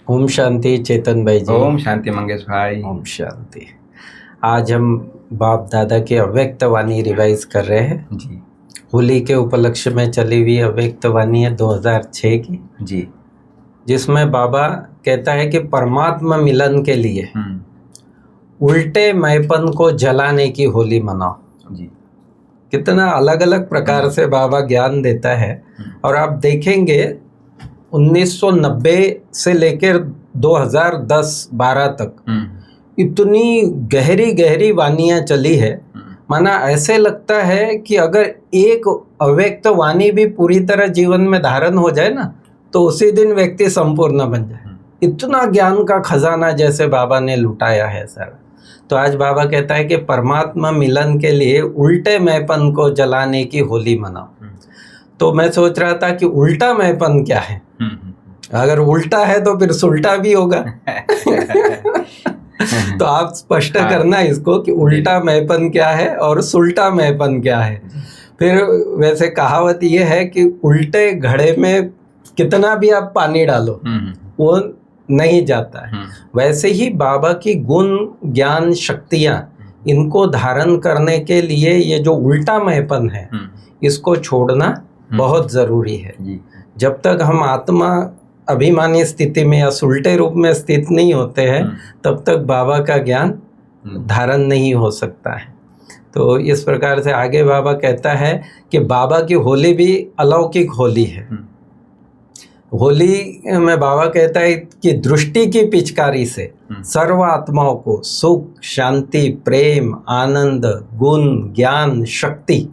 ओम शांति चेतन भाई जी। ओम शांति मंगेश भाई। ओम शांति। आज हम बाप दादा की अव्यक्त वाणी रिवाइज कर रहे हैं जी होली के उपलक्ष्य में चली हुई अव्यक्त वाणी है 2006 की जी। जिसमें बाबा कहता है कि परमात्मा मिलन के लिए उल्टे मैपन को जलाने की होली मनाओ। जी। कितना अलग अलग प्रकार से बाबा ज्ञान देता है। और आप देखेंगे 1990 से लेकर 2010-12 तक इतनी गहरी गहरी वानियाँ चली है। माना ऐसे लगता है कि अगर एक अव्यक्त वाणी भी पूरी तरह जीवन में धारण हो जाए ना तो उसी दिन व्यक्ति संपूर्ण बन जाए। इतना ज्ञान का खजाना जैसे बाबा ने लुटाया है सर। तो आज बाबा कहता है कि परमात्मा मिलन के लिए उल्टे मैपन को जलाने की होली मनाओ। तो मैं सोच रहा था कि उल्टा मैपन क्या है। अगर उल्टा है तो फिर सुल्टा भी होगा। तो आप स्पष्ट करना इसको कि उल्टा मैपन क्या है और सुल्टा मैपन क्या है। फिर वैसे कहावत ये है कि उल्टे घड़े में कितना भी आप पानी डालो वो नहीं जाता है। वैसे ही बाबा की गुण ज्ञान शक्तियाँ इनको धारण करने के लिए ये जो उल्टा मैपन है इसको छोड़ना बहुत ज़रूरी है। जब तक हम आत्मा अभिमानी स्थिति में या सुल्टे रूप में स्थित नहीं होते हैं तब तक बाबा का ज्ञान धारण नहीं हो सकता है। तो इस प्रकार से आगे बाबा कहता है कि बाबा की होली भी अलौकिक होली है। होली में बाबा कहता है कि दृष्टि की पिचकारी से सर्व आत्माओं को सुख शांति प्रेम आनंद गुण ज्ञान शक्ति,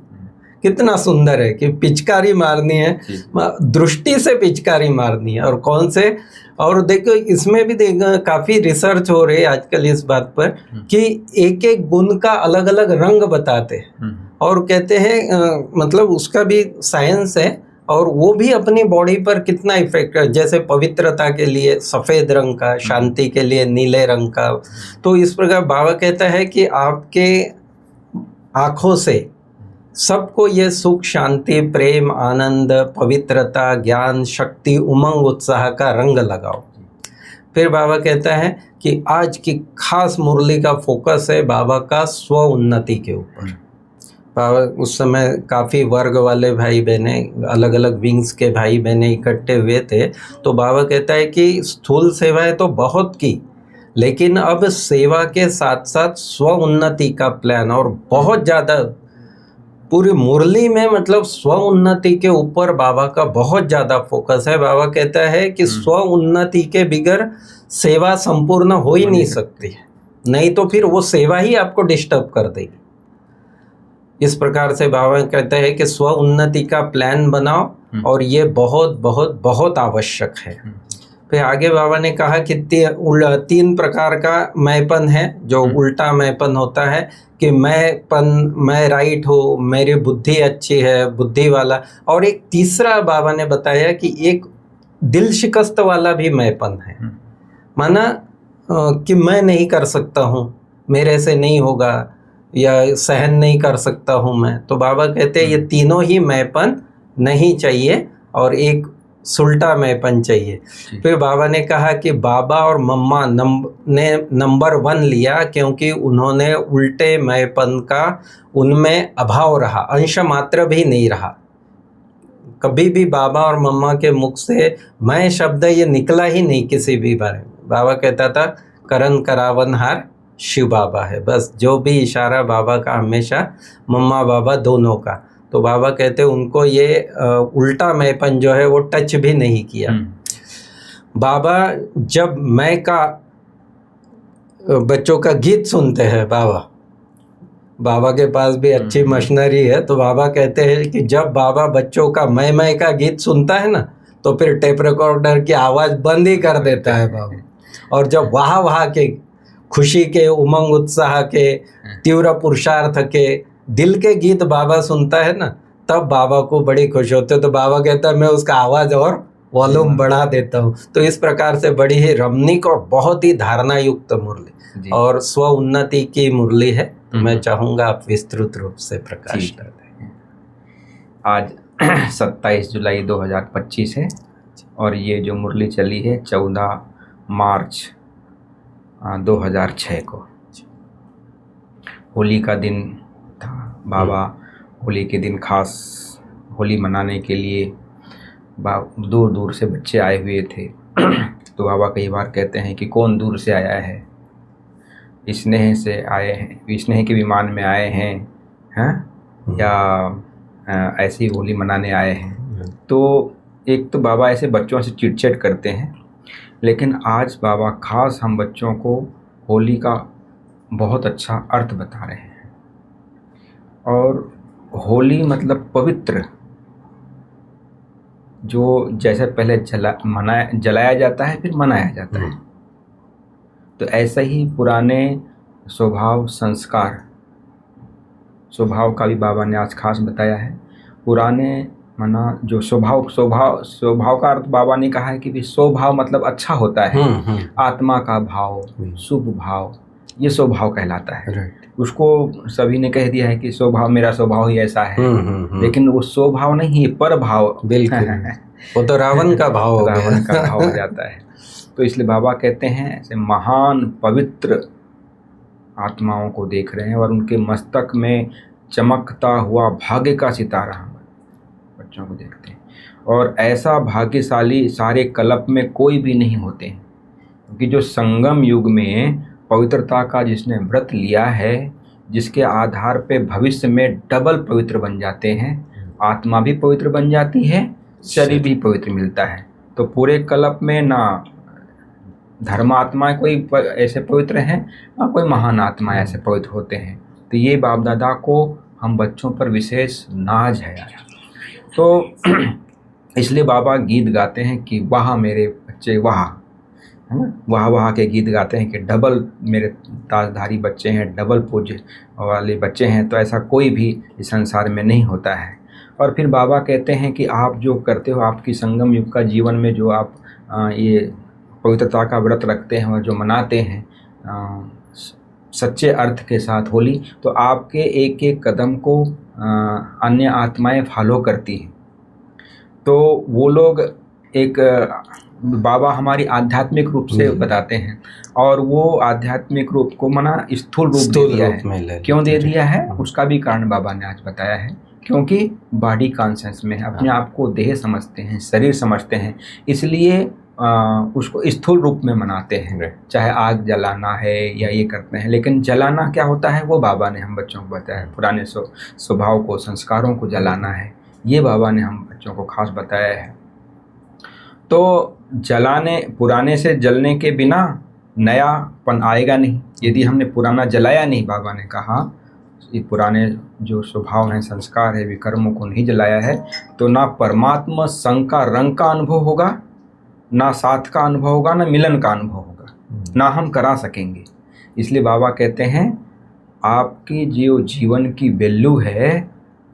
कितना सुंदर है कि पिचकारी मारनी है, दृष्टि से पिचकारी मारनी है। और कौन से, और देखो इसमें भी देखो काफ़ी रिसर्च हो रही है आजकल इस बात पर कि एक एक गुण का अलग अलग रंग बताते हैं और कहते हैं मतलब उसका भी साइंस है और वो भी अपनी बॉडी पर कितना इफेक्ट है। जैसे पवित्रता के लिए सफ़ेद रंग का, शांति के लिए नीले रंग का। तो इस प्रकार बाबा कहता है कि आपके आँखों से सबको ये सुख शांति प्रेम आनंद पवित्रता ज्ञान शक्ति उमंग उत्साह का रंग लगाओ। फिर बाबा कहता है कि आज की खास मुरली का फोकस है बाबा का स्व उन्नति के ऊपर। बाबा उस समय काफ़ी वर्ग वाले भाई बहने अलग अलग विंग्स के भाई बहने इकट्ठे हुए थे। तो बाबा कहता है कि स्थूल सेवाएं तो बहुत की लेकिन अब सेवा के साथ साथ स्व उन्नति का प्लान और बहुत ज़्यादा पूरी मुरली में मतलब स्व उन्नति के ऊपर बाबा का बहुत ज़्यादा फोकस है। बाबा कहता है कि स्व उन्नति के बिगर सेवा संपूर्ण हो ही नहीं सकती, नहीं तो फिर वो सेवा ही आपको डिस्टर्ब कर देगी। इस प्रकार से बाबा कहते हैं कि स्व उन्नति का प्लान बनाओ और ये बहुत बहुत बहुत आवश्यक है। फिर आगे बाबा ने कहा कि तीन प्रकार का मैपन है जो उल्टा मैपन होता है कि मैं राइट हूँ, मेरी बुद्धि अच्छी है, बुद्धि वाला। और एक तीसरा बाबा ने बताया कि एक दिल शिकस्त वाला भी मैपन है। माना कि मैं नहीं कर सकता हूँ, मेरे से नहीं होगा या सहन नहीं कर सकता हूँ मैं। तो बाबा कहते हैं ये तीनों ही मैपन नहीं चाहिए और एक सुल्टा मैपन चाहिए। फिर बाबा ने कहा कि बाबा और मम्मा ने नंबर 1 लिया क्योंकि उन्होंने उल्टे मैपन का उनमें अभाव रहा, अंश मात्र भी नहीं रहा। कभी भी बाबा और मम्मा के मुख से मैं शब्द ये निकला ही नहीं किसी भी बारे में। बाबा कहता था करण करावनहार शिव बाबा है, बस जो भी इशारा बाबा का हमेशा मम्मा बाबा दोनों का। तो बाबा कहते उनको ये उल्टा मैपन जो है वो टच भी नहीं किया। बाबा जब मैं का बच्चों का गीत सुनते हैं, बाबा के पास भी अच्छी मशीनरी है, तो बाबा कहते हैं कि जब बाबा बच्चों का मैं का गीत सुनता है ना तो फिर टेप रिकॉर्डर की आवाज़ बंद ही कर देता है बाबा। और जब वाह के खुशी के उमंग उत्साह के तीव्र पुरुषार्थ के दिल के गीत बाबा सुनता है ना तब बाबा को बड़ी खुशी होती है। तो बाबा कहता है मैं उसका आवाज़ और वॉल्यूम बढ़ा देता हूँ। तो इस प्रकार से बड़ी ही रमणीक और बहुत ही धारणा युक्त मुरली और स्व उन्नति की मुरली है। तो मैं चाहूँगा आप विस्तृत रूप से प्रकाश कर दें। आज 27 जुलाई 2025 है और ये जो मुरली चली है 14 मार्च 2006 को होली का दिन था। बाबा होली के दिन खास होली मनाने के लिए दूर दूर से बच्चे आए हुए थे। तो बाबा कई बार कहते हैं कि कौन दूर से आया है, स्नेह से आए हैं, स्नेह के विमान में आए हैं या ऐसी होली मनाने आए हैं। तो एक तो बाबा ऐसे बच्चों से चिटचट करते हैं, लेकिन आज बाबा खास हम बच्चों को होली का बहुत अच्छा अर्थ बता रहे हैं। और होली मतलब पवित्र, जो जैसे पहले जलाया जाता है फिर मनाया जाता है, तो ऐसा ही पुराने स्वभाव संस्कार, स्वभाव का भी बाबा ने आज खास बताया है। पुराने माना जो स्वभाव का अर्थ बाबा ने कहा है कि भी स्वभाव मतलब अच्छा होता है, आत्मा का भाव, शुभ भाव, ये स्वभाव कहलाता है। उसको सभी ने कह दिया है कि स्वभाव, मेरा स्वभाव ही ऐसा है, लेकिन वो स्वभाव नहीं है, पर भाव। बिल्कुल वो तो रावण का भाव हो गया। रावण का भाव हो जाता है। तो इसलिए बाबा कहते हैं ऐसे महान पवित्र आत्माओं को देख रहे हैं और उनके मस्तक में चमकता हुआ भाग्य का सितारा हम बच्चों को देखते हैं। और ऐसा भाग्यशाली सारे कल्प में कोई भी नहीं होते हैं, क्योंकि जो संगम युग में पवित्रता का जिसने व्रत लिया है, जिसके आधार पे भविष्य में डबल पवित्र बन जाते हैं, आत्मा भी पवित्र बन जाती है, शरीर भी पवित्र मिलता है। तो पूरे कल्प में ना धर्मात्मा कोई ऐसे पवित्र हैं, ना कोई महान आत्मा ऐसे पवित्र होते हैं। तो ये बाप दादा को हम बच्चों पर विशेष नाज है। तो इसलिए बाबा गीत गाते हैं कि वाह मेरे बच्चे वाह, है ना, वाह वाह के गीत गाते हैं कि डबल मेरे ताजधारी बच्चे हैं, डबल पूज्य वाले बच्चे हैं। तो ऐसा कोई भी इस संसार में नहीं होता है। और फिर बाबा कहते हैं कि आप जो करते हो, आपकी संगम युग का जीवन में जो आप ये पवित्रता का व्रत रखते हैं और जो मनाते हैं सच्चे अर्थ के साथ होली, तो आपके एक एक कदम को अन्य आत्माएं फॉलो करती हैं। तो वो लोग एक बाबा हमारी आध्यात्मिक रूप से बताते हैं, और वो आध्यात्मिक रूप को मना स्थूल रूप दे दिया है। क्यों दे दिया है उसका भी कारण बाबा ने आज बताया है। क्योंकि बॉडी कॉन्शियस में अपने आप को देह समझते हैं, शरीर समझते हैं, इसलिए उसको स्थूल रूप में मनाते हैं। चाहे आग जलाना है या ये करते हैं, लेकिन जलाना क्या होता है वो बाबा ने हम बच्चों को बताया है। पुराने स्वभाव को, संस्कारों को जलाना है, ये बाबा ने हम बच्चों को खास बताया है। तो पुराने से जलने के बिना नयापन आएगा नहीं। यदि हमने पुराना जलाया नहीं, बाबा ने कहा ये पुराने जो स्वभाव हैं, संस्कार है, विकर्मों को नहीं जलाया है, तो ना परमात्मा संग का रंग का अनुभव होगा, ना साथ का अनुभव होगा, ना मिलन का अनुभव होगा, ना हम करा सकेंगे। इसलिए बाबा कहते हैं आपकी जो जीवन की वैल्यू है,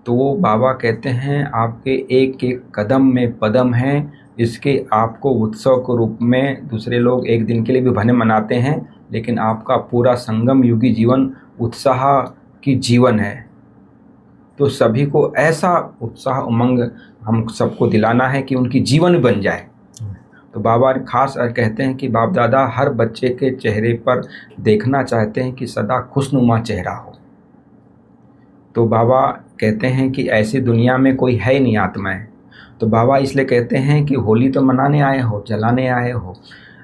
तो वो बाबा कहते हैं आपके एक एक कदम में पदम है। इसके आपको उत्सव के रूप में दूसरे लोग एक दिन के लिए भी भले मनाते हैं, लेकिन आपका पूरा संगम युगी जीवन उत्साह की जीवन है। तो सभी को ऐसा उत्साह उमंग हम सबको दिलाना है कि उनकी जीवन बन जाए। तो बाबा खास कहते हैं कि बाप दादा हर बच्चे के चेहरे पर देखना चाहते हैं कि सदा खुशनुमा चेहरा हो। तो बाबा कहते हैं कि ऐसी दुनिया में कोई है ही नहीं आत्माएं। तो बाबा इसलिए कहते हैं कि होली तो मनाने आए हो, जलाने आए हो,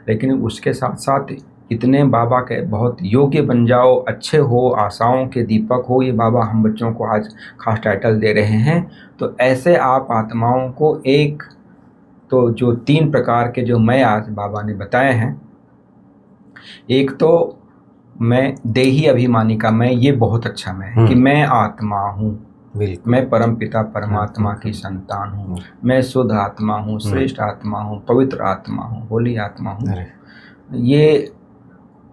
लेकिन उसके साथ साथ इतने बाबा के बहुत योग्य बन जाओ, अच्छे हो, आशाओं के दीपक हो। ये बाबा हम बच्चों को आज खास टाइटल दे रहे हैं। तो ऐसे आप आत्माओं को एक तो जो 3 प्रकार के जो मैं आज बाबा ने बताए हैं, एक तो मैं देही अभिमानी का मैं, ये बहुत अच्छा मैं है कि मैं आत्मा हूँ, मैं परमपिता परमात्मा की संतान हूँ, मैं शुद्ध आत्मा हूँ, श्रेष्ठ आत्मा हूँ, पवित्र आत्मा हूँ, होली आत्मा हूँ।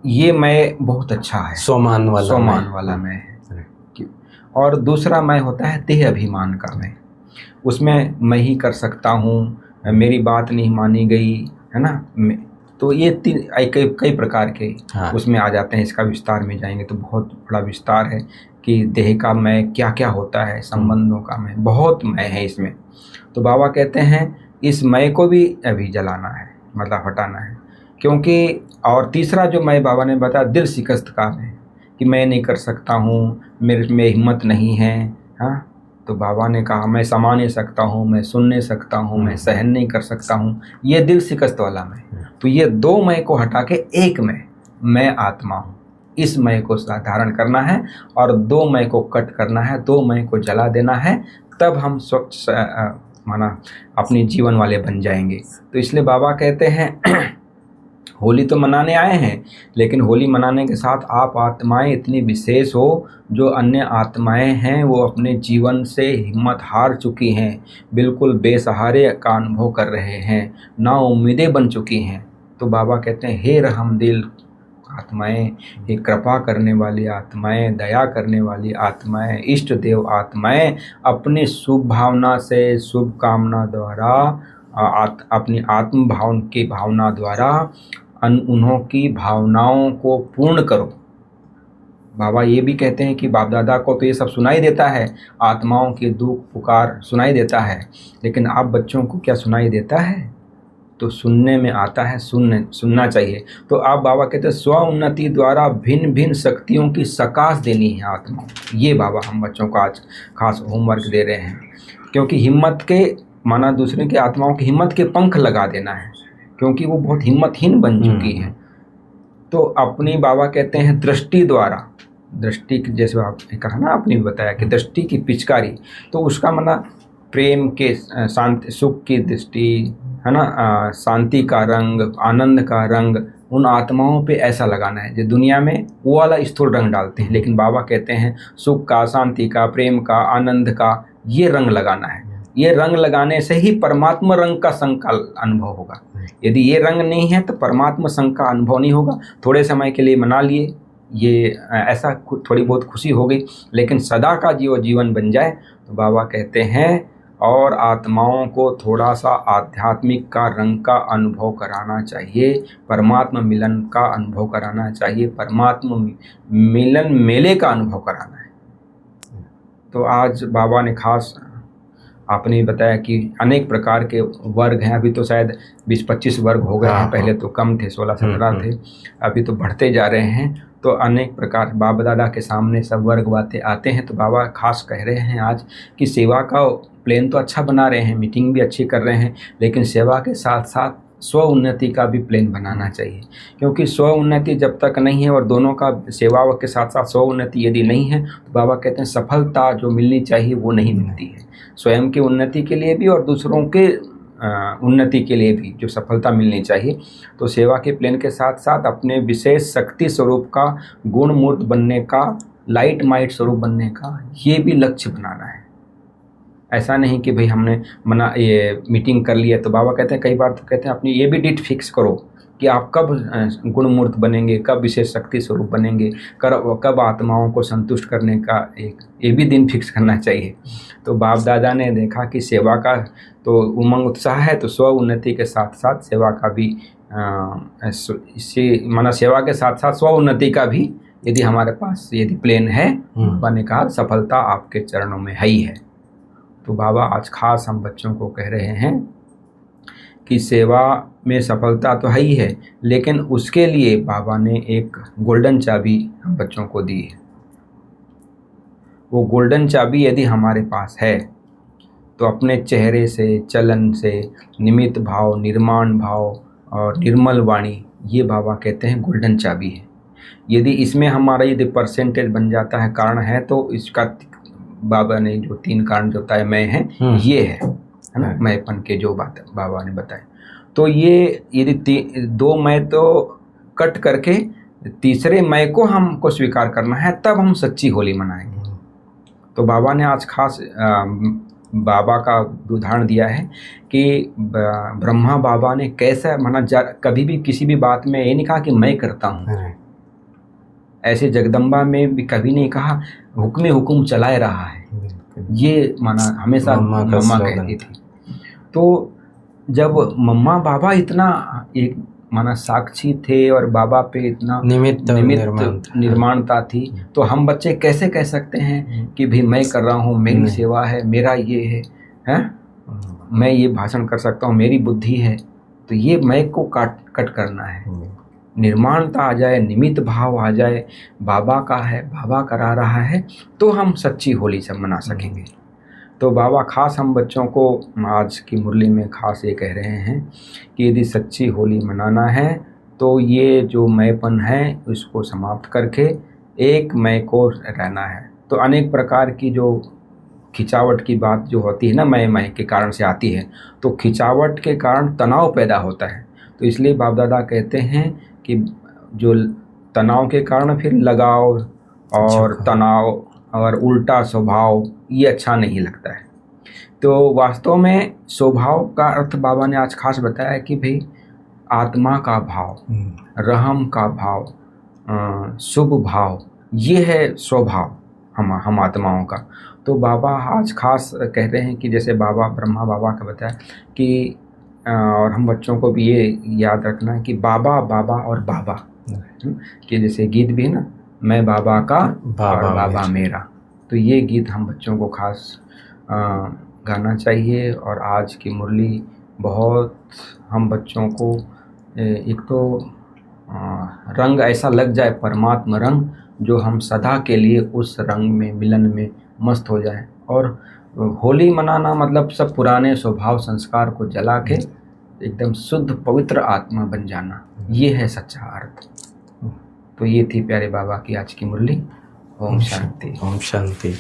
ये मैं बहुत अच्छा है, स्वमान वाला मैं है। और दूसरा मैं होता है देह अभिमान का मैं, उसमें मैं ही कर सकता हूँ, मेरी बात नहीं मानी गई, है ना। तो ये कई प्रकार के उसमें आ जाते हैं। इसका विस्तार में जाएंगे तो बहुत बड़ा विस्तार है कि देह का मैं क्या क्या होता है, संबंधों का मैं, बहुत मैं है इसमें। तो बाबा कहते हैं इस मैं को भी अभी जलाना है, मतलब हटाना है। क्योंकि और तीसरा जो मैं बाबा ने बताया दिल शिकस्त काम है कि मैं नहीं कर सकता हूँ, मेरे में हिम्मत नहीं है। हाँ, तो बाबा ने कहा मैं समा नहीं सकता हूँ, मैं सुन नहीं सकता हूँ, मैं सहन नहीं कर सकता हूँ, ये दिल शिकस्त वाला मैं। तो ये दो मैं को हटा के एक मैं आत्मा हूँ, इस मैं को धारण करना है और दो मैं को कट करना है, दो मैं को जला देना है, तब हम स्वच्छ माना अपनी जीवन वाले बन जाएंगे। तो इसलिए बाबा कहते हैं होली तो मनाने आए हैं, लेकिन होली मनाने के साथ आप आत्माएं इतनी विशेष हो, जो अन्य आत्माएं हैं वो अपने जीवन से हिम्मत हार चुकी हैं, बिल्कुल बेसहारे का अनुभव कर रहे हैं, ना उम्मीदें बन चुकी हैं। तो बाबा कहते हैं हे रहमदिल आत्माएं, हे कृपा करने वाली आत्माएं, दया करने वाली आत्माएं, इष्ट देव आत्माएं, अपनी शुभ भावना से, शुभ कामना द्वारा, अपनी आत्म भाव की भावना द्वारा उन्हों की भावनाओं को पूर्ण करो। बाबा ये भी कहते हैं कि बाप दादा को तो ये सब सुनाई देता है, आत्माओं के दुख पुकार सुनाई देता है, लेकिन आप बच्चों को क्या सुनाई देता है? तो सुनने में आता है, सुनना चाहिए। तो आप बाबा कहते हैं स्व उन्नति द्वारा भिन्न भिन्न शक्तियों की सकाश देनी है आत्मा। ये बाबा हम बच्चों को आज खास होमवर्क दे रहे हैं, क्योंकि हिम्मत के माना दूसरे की आत्माओं की हिम्मत के पंख लगा देना है, क्योंकि वो बहुत हिम्मतहीन बन चुकी हैं। तो अपनी बाबा कहते हैं दृष्टि द्वारा, दृष्टि की जैसे आपने कहा ना, आपने भी बताया कि दृष्टि की पिचकारी, तो उसका माना प्रेम के शांति सुख की दृष्टि है ना, शांति का रंग, आनंद का रंग उन आत्माओं पे ऐसा लगाना है जो दुनिया में वो वाला स्थूल रंग डालते हैं, लेकिन बाबा कहते हैं सुख का, शांति का, प्रेम का, आनंद का ये रंग लगाना है। ये रंग लगाने से ही परमात्मा रंग का संग का अनुभव होगा। यदि ये रंग नहीं है तो परमात्मा संग का अनुभव नहीं होगा। थोड़े समय के लिए मना लिए, ये ऐसा थोड़ी बहुत खुशी हो गई, लेकिन सदा का जीवन बन जाए तो बाबा कहते हैं और आत्माओं को थोड़ा सा आध्यात्मिक का रंग का अनुभव कराना चाहिए, परमात्मा मिलन का अनुभव कराना चाहिए, परमात्मा मिलन मेले का अनुभव कराना है। तो आज बाबा ने खास आपने बताया कि अनेक प्रकार के वर्ग हैं, अभी तो शायद 20-25 वर्ग हो गए हैं, पहले तो कम थे, 16-17 थे, अभी तो बढ़ते जा रहे हैं। तो अनेक प्रकार बाबा दादा के सामने सब वर्ग बातें आते हैं। तो बाबा खास कह रहे हैं आज कि सेवा का प्लान तो अच्छा बना रहे हैं, मीटिंग भी अच्छी कर रहे हैं, लेकिन सेवा के साथ साथ स्व उन्नति का भी प्लान बनाना चाहिए, क्योंकि स्व उन्नति जब तक नहीं है और दोनों का सेवा के साथ साथ स्व उन्नति यदि नहीं है तो बाबा कहते हैं सफलता जो मिलनी चाहिए वो नहीं मिलती है। स्वयं की उन्नति के लिए भी और दूसरों के उन्नति के लिए भी जो सफलता मिलनी चाहिए, तो सेवा के प्लान के साथ साथ अपने विशेष शक्ति स्वरूप का, गुण मूर्त बनने का, लाइट माइट स्वरूप बनने का ये भी लक्ष्य बनाना है। ऐसा नहीं कि भाई हमने ये मीटिंग कर लिया। तो बाबा कहते हैं कई बार तो कहते हैं अपनी ये भी डेट फिक्स करो कि आप कब गुणमूर्त बनेंगे, कब विशेष शक्ति स्वरूप बनेंगे, कब आत्माओं को संतुष्ट करने का एक ये भी दिन फिक्स करना चाहिए। तो बाप दादा ने देखा कि सेवा का तो उमंग उत्साह है, तो स्व उन्नति के साथ साथ सेवा का भी इससे माना सेवा के साथ साथ स्व उन्नति का भी यदि हमारे पास यदि प्लान है बने का सफलता आपके चरणों में है ही है। तो बाबा आज खास हम बच्चों को कह रहे हैं कि सेवा में सफलता तो है ही है, लेकिन उसके लिए बाबा ने एक गोल्डन चाबी हम बच्चों को दी है। वो गोल्डन चाबी यदि हमारे पास है तो अपने चेहरे से, चलन से, निमित्त भाव, निर्माण भाव और निर्मल वाणी, ये बाबा कहते हैं गोल्डन चाबी है। यदि इसमें हमारा यदि परसेंटेज बन जाता है, कारण है, तो इसका बाबा ने जो 3 कारण जो बताए मैं है, ये है ना, मैंपन के जो बात बाबा ने बताए। तो ये यदि 2 मैं तो कट करके तीसरे मैं को हमको स्वीकार करना है, तब हम सच्ची होली मनाएंगे। तो बाबा ने आज खास बाबा का उदाहरण दिया है कि ब्रह्मा बाबा ने कैसा माना कभी भी किसी भी बात में ये नहीं कहा कि मैं करता हूँ। ऐसे जगदम्बा में भी कभी नहीं कहा हुक्म चलाए रहा है, ये माना हमेशा मम्मा कहती थी। तो जब मम्मा बाबा इतना एक माना साक्षी थे और बाबा पे इतना निमित्त निर्माणता थी, तो हम बच्चे कैसे कह सकते हैं कि भाई मैं कर रहा हूँ, मेरी सेवा है, मेरा ये है, मैं ये भाषण कर सकता हूँ, मेरी बुद्धि है। तो ये मैं को कट करना है, निर्माणता आ जाए, निमित्त भाव आ जाए, बाबा का है, बाबा करा रहा है, तो हम सच्ची होली सब मना सकेंगे। तो बाबा खास हम बच्चों को आज की मुरली में खास ये कह रहे हैं कि यदि सच्ची होली मनाना है तो ये जो मैंपन है उसको समाप्त करके एक मैं को रहना है। तो अनेक प्रकार की जो खिंचावट की बात जो होती है ना, मैं के कारण से आती है, तो खिंचावट के कारण तनाव पैदा होता है। तो इसलिए बाप दादा कहते हैं कि जो तनाव के कारण फिर लगाव और तनाव और उल्टा स्वभाव, ये अच्छा नहीं लगता है। तो वास्तव में स्वभाव का अर्थ बाबा ने आज खास बताया कि भाई आत्मा का भाव, रहम का भाव, शुभ भाव, ये है स्वभाव हम आत्माओं का। तो बाबा आज खास कहते हैं कि जैसे बाबा ब्रह्मा बाबा का बताया कि और हम बच्चों को भी ये याद रखना है कि बाबा बाबा और बाबा, कि जैसे गीत भी है ना, मैं बाबा का और बाबा मेरा। तो ये गीत हम बच्चों को खास गाना चाहिए। और आज की मुरली बहुत हम बच्चों को एक तो रंग ऐसा लग जाए, परमात्मा रंग, जो हम सदा के लिए उस रंग में मिलन में मस्त हो जाए। और होली मनाना मतलब सब पुराने स्वभाव संस्कार को जला के एकदम शुद्ध पवित्र आत्मा बन जाना, ये है सच्चा अर्थ। तो ये थी प्यारे बाबा की आज की मुरली। ओम शांति। ओम शांति।